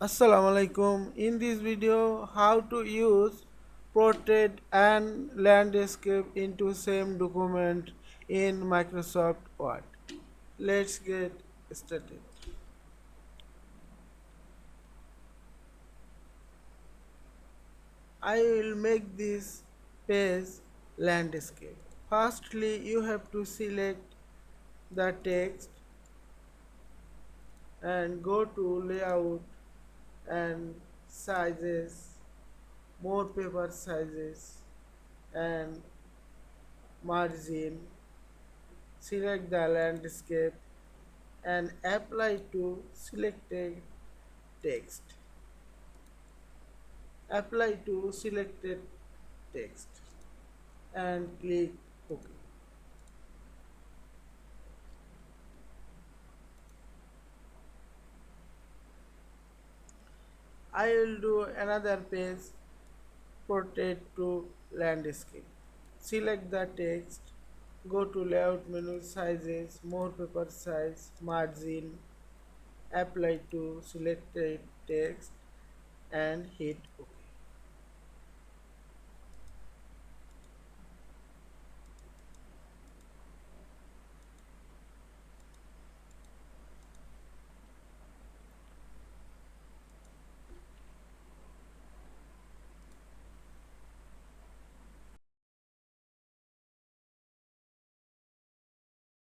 Assalamu Alaikum. In this video, how to use portrait and landscape into same document in Microsoft Word. Let's get started. I will make this page landscape. Firstly, you have to select the text and go to layout and sizes, more paper sizes and margin. Select the landscape and apply to selected text. Apply to selected text and click OK. I will do another page, portrait to landscape. Select the text, go to layout menu, sizes, more paper size, margin, apply to selected text and hit OK.